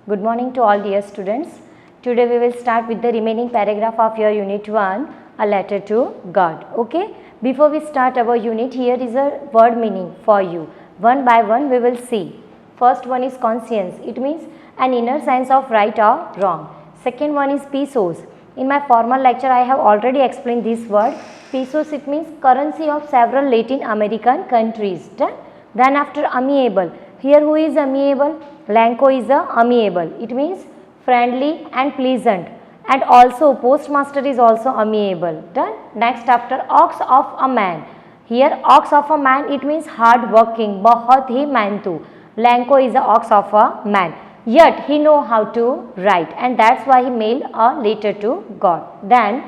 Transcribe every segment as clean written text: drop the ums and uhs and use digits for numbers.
Good morning to all dear students. Today we will start with the remaining paragraph of your unit 1, a letter to God. Okay. Before we start our unit, here is a word meaning for you. One by one we will see. First one is conscience. It means an inner sense of right or wrong. Second one is pesos. In my formal lecture I have already explained this word. Pesos, it means currency of several Latin American countries. Then after amiable. Here who is amiable? Lanco is amiable. It means friendly and pleasant. And also postmaster is also amiable. Done. Next after ox of a man. Here ox of a man, it means hard working. बहुत ही मेहनतू. Lanco is the ox of a man. Yet he know how to write, and that's why he mailed a letter to God. Then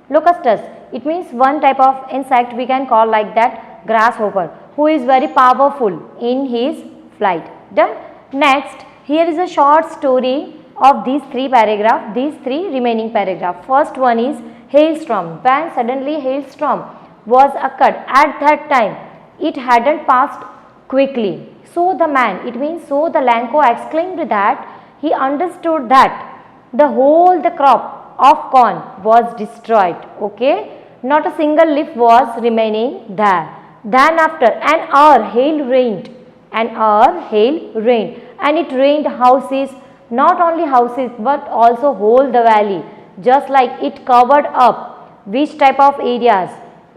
locutus, it means one type of insect we can call like that grasshopper, who is very powerful in his flight. Done. Next, here is a short story of these three paragraphs, these three remaining paragraphs. First one is hailstorm. When suddenly hailstorm was occurred, at that time it hadn't passed quickly. So the man, it means so the Lanco exclaimed that he understood that the whole the crop of corn was destroyed. Okay, not a single leaf was remaining there. Then after an hour hail rained, and it rained houses, not only houses but also whole the valley, just like it covered up which type of areas.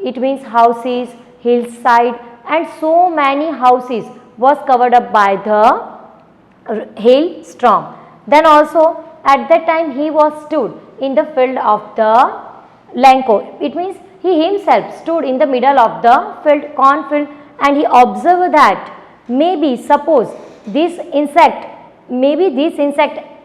It means houses, hillside, and so many houses was covered up by the hailstorm. Then also at that time he was stood in the field of the Lanco. It means he himself stood in the middle of the field, cornfield, and he observed that maybe suppose this insect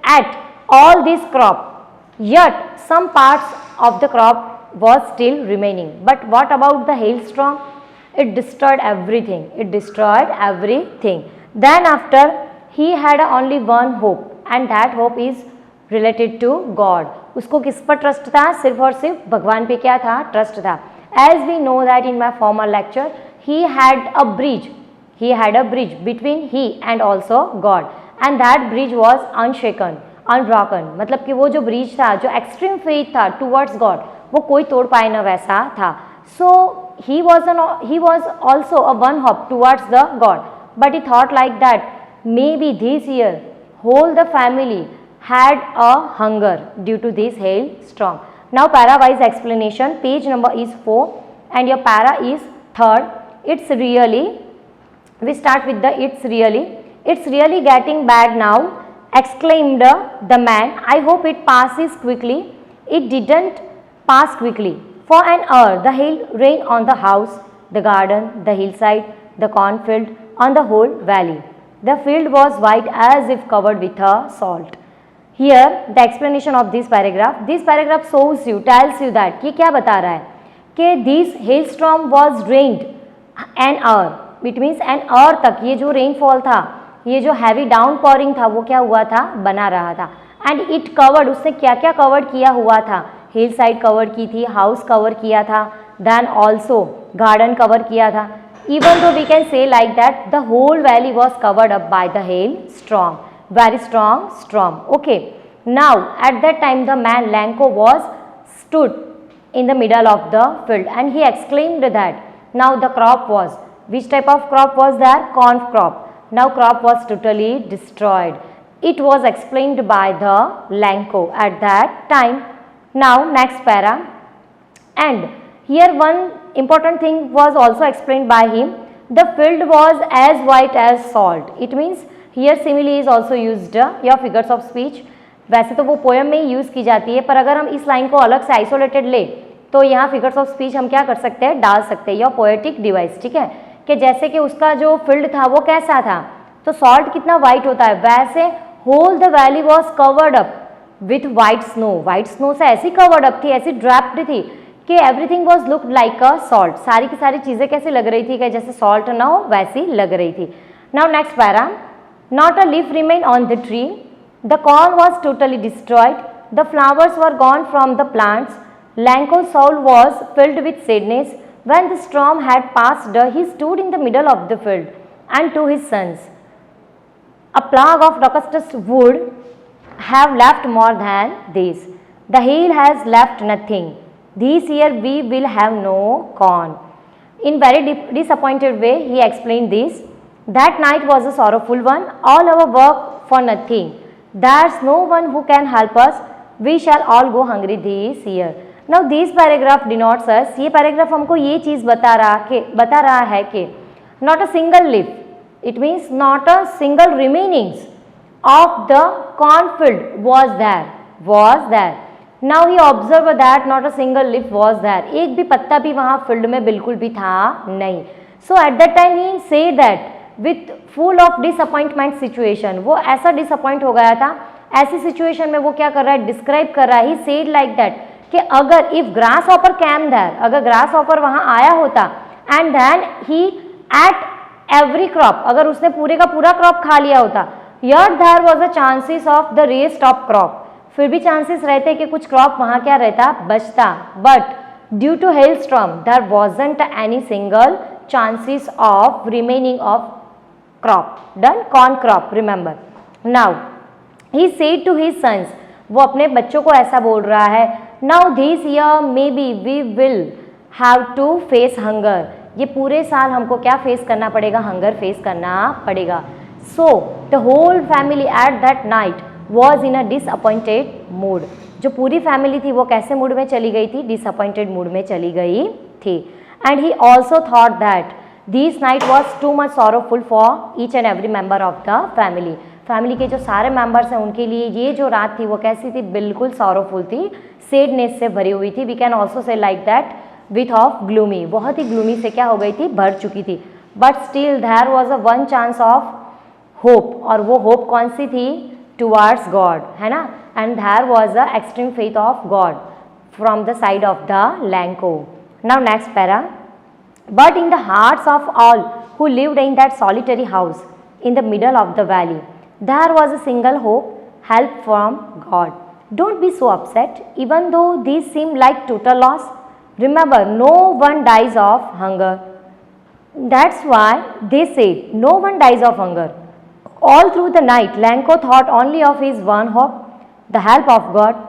ate all this crop, yet some parts of the crop was still remaining. But what about the hailstorm? It destroyed everything. Then after he had only one hope, and that hope is related to God. उसको किस पर trust था? सिर्फ और सिर्फ भगवान पे क्या था? ट्रस्ट था. As we know that in my former lecture, he had a bridge between he and also God, and that bridge was unbroken. मतलब कि वो जो ब्रिज था, जो एक्सट्रीम फेथ था टुवर्ड्स गॉड, वो कोई तोड़ पाए ना वैसा था. So he was also a one hope towards the God, but he thought like that maybe this year whole the family had a hunger due to this hailstorm. Now para wise explanation, page number is 4 and your para is 3rd. We start with the it's really getting bad now, exclaimed the man. I hope it passes quickly. It didn't pass quickly. For an hour the hail rained on the house, the garden, the hillside, the cornfield, on the whole valley. The field was white as if covered with salt. Here the explanation of this paragraph tells you that कि क्या बता रहा है कि this hailstorm was rained an hour. It means an hour तक ये जो rainfall था, ये जो heavy downpouring था, वो क्या हुआ था? बना रहा था. And it covered, उसने क्या क्या covered किया हुआ था? हिल साइड कवर की थी, हाउस कवर किया था, देन ऑल्सो गार्डन कवर किया था. Even though we can say like that the whole valley was covered up by the hailstorm, very strong storm. Okay, now at that time the man Lencho was stood in the middle of the field and he exclaimed that now the crop was, which type of crop was there? Corn crop. Now crop was totally destroyed. It was explained by the Lanco at that time. Now next para, and here one important thing was also explained by him. The field was as white as salt. It means here simile is also used, your figures of speech. वैसे तो वो poem में ही use की जाती है, पर अगर हम इस लाइन को अलग से आइसोलेटेड ले तो यहाँ फिगर्स ऑफ स्पीच हम क्या कर सकते हैं? डाल सकते हैं, या पोएटिक डिवाइस. ठीक है, कि जैसे कि उसका जो फील्ड था वो कैसा था, तो सॉल्ट कितना वाइट होता है, वैसे whole the valley was covered up with white snow. White snow से ऐसी कवर्ड अप थी, ऐसी ड्रैप्ड थी कि everything was looked like a salt. सारी की सारी चीज़ें कैसी लग रही थी कि जैसे सॉल्ट ना हो वैसी लग रही थी. Now next para, not a leaf remain on the tree, the corn was totally destroyed, the flowers were gone from the plants, Lanco's soul was filled with sadness. When the storm had passed, he stood in the middle of the field and to his sons, a plague of locusts would have left more than this. The hail has left nothing. This year we will have no corn. In very disappointed way, he explained this. That night was a sorrowful one. All our work for nothing. There's no one who can help us. We shall all go hungry this year. Now this paragraph denotes us. ये paragraph हमको ये चीज़ बता रहा है कि not a single leaf. It means not a single remainings of the cornfield was there. Now he observed that not a single leaf was there. एक भी पत्ता भी वहाँ फील्ड में बिल्कुल भी था नहीं. So at that time he said that with full of disappointment situation. वो ऐसा disappoint हो गया था. ऐसी situation में वो क्या कर रहा है, डिस्क्राइब कर रहा है. He said like that कि अगर if grasshopper came there, अगर grasshopper वहाँ आया होता and then he ate every crop, अगर उसने पूरे का पूरा क्रॉप खा लिया होता, yet there was a chances of the rest of crop, फिर भी चांसेस रहते कि कुछ क्रॉप वहाँ क्या रहता, बचता. But due to hailstorm there wasn't any single chances of remaining of crop. Done, corn crop, remember. Now he said to his sons, वो अपने बच्चों को ऐसा बोल रहा है, now this year maybe we will have to face hunger. ये पूरे साल हमको क्या फेस करना पड़ेगा, हंगर फेस करना पड़ेगा. So the whole family at that night was in a disappointed mood. जो पूरी फैमिली थी वो कैसे मूड में चली गई थी, डिसअपॉइंटेड मूड में चली गई थी. And he also thought that this night was too much sorrowful for each and every member of the family. Family के जो सारे मेंबर्स हैं उनके लिए ये जो रात थी वो कैसी थी, बिल्कुल सॉरोफुल थी, सैडनेस से भरी हुई थी. We can also say like that with of gloomy, बहुत ही ग्लूमी से क्या हो गई थी, भर चुकी थी. But still there was a one chance of hope, और वो होप कौन सी थी, टुवार्ड्स गॉड, है ना. And there was a extreme faith of God from the side of the Lencho. Now next para. But in the hearts of all who lived in that solitary house in the middle of the valley there was a single hope, help from God. Don't be so upset even though this seem like total loss. Remember, no one dies of hunger. That's why they say no one dies of hunger. All through the night, Lanko thought only of his one hope, the help of God,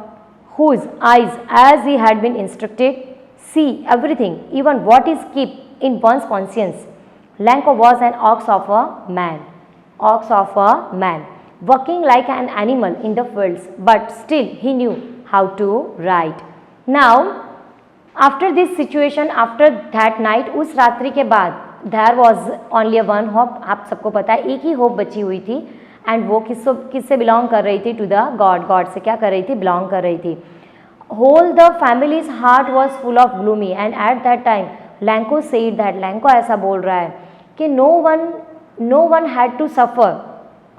whose eyes, as he had been instructed, see everything, even what is kept in one's conscience. Lanko was an ox of a man, working like an animal in the fields, but still he knew how to write. Now, after this situation, after that night, उस रात्रि के बाद there was only a one hope. आप सबको पता है एक ही hope बची हुई थी. एंड वो किससे बिलोंग कर रही थी, टू द गॉड. गॉड से क्या कर रही थी, बिलोंग कर रही थी. Whole the family's heart was full of gloomy. And at that time Lencho said that, Lencho ऐसा बोल रहा है कि no one had to suffer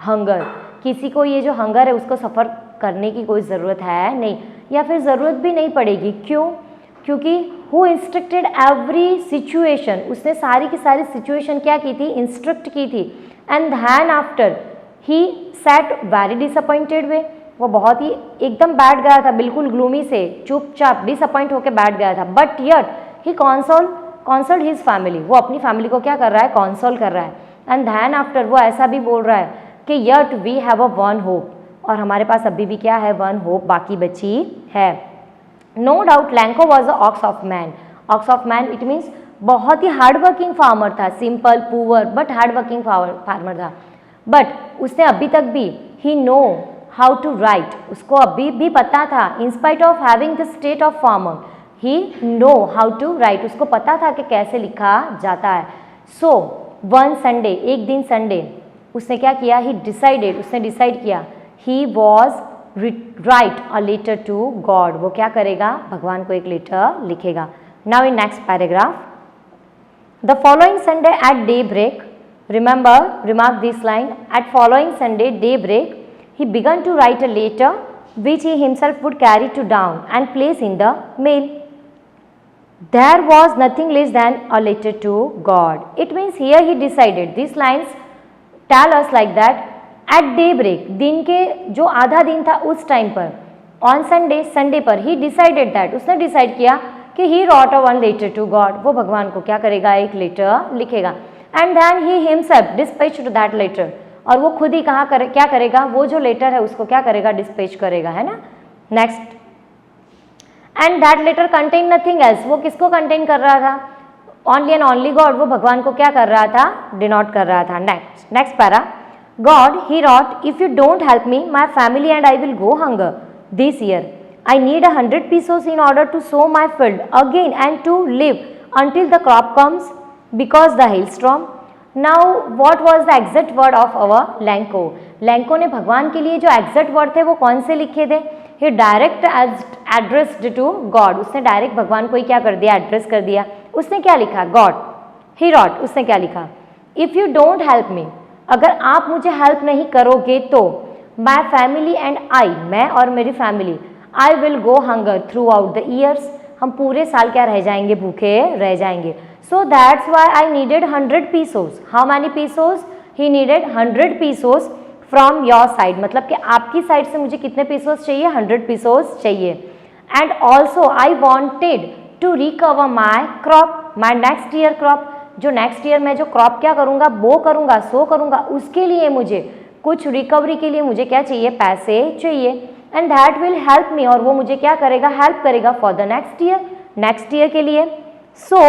hunger. किसी को ये जो हंगर है उसको सफ़र करने की कोई ज़रूरत है नहीं, या फिर ज़रूरत भी नहीं पड़ेगी. क्यों, क्योंकि हु इंस्ट्रक्टेड एवरी सिचुएशन, उसने सारी की सारी सिचुएशन क्या की थी, इंस्ट्रक्ट की थी. And then after he sat very disappointed way, वो बहुत ही एकदम बैठ गया था, बिल्कुल ग्लूमी से, चुपचाप डिसअपॉइंट होकर बैठ गया था. But yet he consoled his family, वो अपनी फैमिली को क्या कर रहा है, कॉन्सोल कर रहा है. एंड दैन आफ्टर वो ऐसा भी बोल रहा है कि yet we have a one hope, और हमारे पास अभी भी क्या है, वन होप बाकी बची है. No doubt Lencho was a ox of man. Ox of man it means बहुत ही हार्ड वर्किंग फार्मर था, simple poor but hard working farmer था. बट उसने अभी तक भी he know how to write, उसको अभी भी पता था, in spite of having the state of farmer he know how to write, उसको पता था कि कैसे लिखा जाता है. सो वन संडे, एक दिन संडे, उसने क्या किया, उसने डिसाइड किया, he was write a letter to God. वो क्या करेगा, भगवान को एक लेटर लिखेगा. Now in next paragraph. The following Sunday at daybreak, remark this line, at following Sunday daybreak he began to write a letter which he himself would carry to down and place in the mail. There was nothing less than a letter to God. It means here he decided, these lines tell us like that, at daybreak, दिन के जो आधा दिन था उस time पर, on Sunday, Sunday पर, he decided that, उसने डिसाइड किया कि he wrote a one letter to God, वो भगवान को क्या करेगा, एक लेटर लिखेगा. And then he himself dispatched that letter, और वो खुद ही क्या करेगा, वो जो लेटर है उसको क्या करेगा, डिस्पैच करेगा, है ना। Next, and that letter contain nothing else, वो किसको कंटेन कर रहा था, ओनली एंड ओनली गॉड, वो भगवान को क्या कर रहा था, डिनोट कर रहा था। Next para, God he wrote if you don't help me my family and I will go hunger this year, I need 100 pesos in order to sow my field again and to live until the crop comes because the hailstorm. Now what was the exact word of our Lanko? Lanko ने भगवान के लिए जो exact word थे वो कौन से लिखे थे, he direct addressed to God, उसने डायरेक्ट भगवान को ही क्या कर दिया, एड्रेस कर दिया। उसने क्या लिखा, God, he wrote, उसने क्या लिखा, if you don't help me, अगर आप मुझे हेल्प नहीं करोगे तो my family and I, मैं और मेरी family, I will go hunger throughout the years, हम पूरे साल क्या रह जाएंगे, भूखे रह जाएंगे। So that's why I needed 100 pesos. How many pesos? He needed 100 pesos from your side, मतलब कि आपकी साइड से मुझे कितने pesos चाहिए, 100 pesos चाहिए। And also I wanted to recover my crop, my next year crop, जो नेक्स्ट ईयर मैं जो क्रॉप क्या करूँगा, बो करूँगा, सो करूँगा, उसके लिए मुझे कुछ रिकवरी के लिए मुझे क्या चाहिए, पैसे चाहिए। And that will help me, और वो मुझे क्या करेगा, हेल्प करेगा फॉर द नेक्स्ट ईयर के लिए। So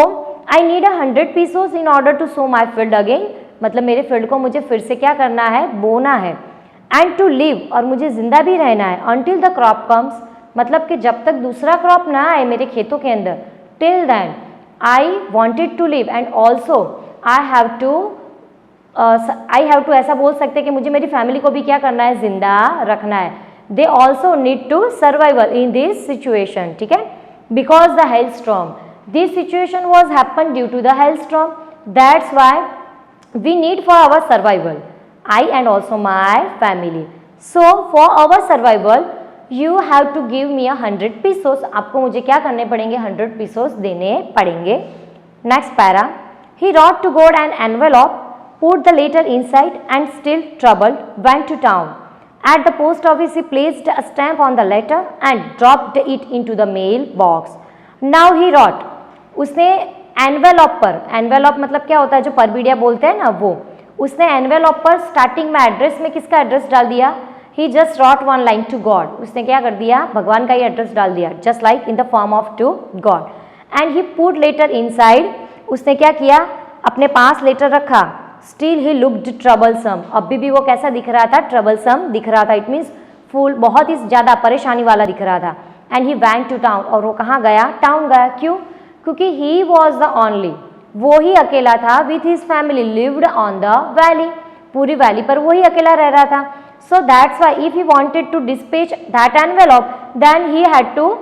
I need 100 pesos in order to sow my field again, मतलब मेरे फील्ड को मुझे फिर से क्या करना है, बोना है। एंड टू लिव, और मुझे जिंदा भी रहना है, अनटिल द क्रॉप कम्स, मतलब कि जब तक दूसरा क्रॉप ना आए मेरे खेतों के अंदर, till then I wanted to live and also I have to, ऐसा बोल सकते हैं कि मुझे मेरी फैमिली को भी क्या करना है, जिंदा रखना है। They also need to survival in this situation, ठीक है, because the hailstorm, this situation was happened due to the hailstorm, that's why we need for our survival, I and also my family. So for our survival you have to give me 100 pesos, आपको मुझे क्या करने पड़ेंगे, 100 pesos देने पड़ेंगे। Next para, he wrote to God an envelope, put the letter inside and still troubled went to town. At the post office he placed a stamp on the letter and dropped it into the mail box. Now he wrote, उसने envelope पर, envelope मतलब क्या होता है, जो परबीडिया बोलते हैं ना, वो उसने एनवेलॉप पर स्टार्टिंग में एड्रेस में किसका एड्रेस डाल दिया, he just wrote one line to God, उसने क्या कर दिया, भगवान का ही एड्रेस डाल दिया, just like in the form of to God. And he put letter inside, उसने क्या किया, अपने पास लेटर रखा। स्टिल ही लुक्ड ट्रबलसम, अभी भी वो कैसा दिख रहा था, ट्रबलसम दिख रहा था, इट मीन्स फुल, बहुत ही ज़्यादा परेशानी वाला दिख रहा था। And he went to town, और वो कहाँ गया, टाउन गया, क्यों, क्योंकि ही वॉज द ओनली, वो ही अकेला था, with his family lived on the valley, पूरी वैली पर वो ही अकेला रह रहा था। So that's why if he wanted to dispatch that envelope then he had to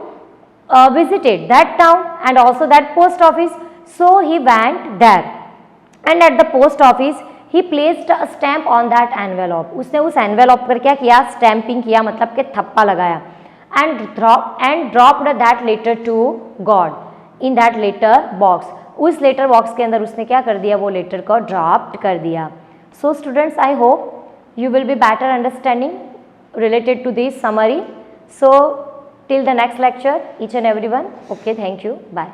visited that town and also that post office, so he went there and at the post office he placed a stamp on that envelope, उसने उस envelope पर क्या किया, stamping किया, मतलब कि थप्पा लगाया। and dropped that letter to God in that letter box, उस लेटर बॉक्स के अंदर उसने क्या कर दिया, वो लेटर को ड्रॉप कर दिया। so students, I hope you will be better understanding related to this summary. So till the next lecture, each and everyone, okay, thank you, bye.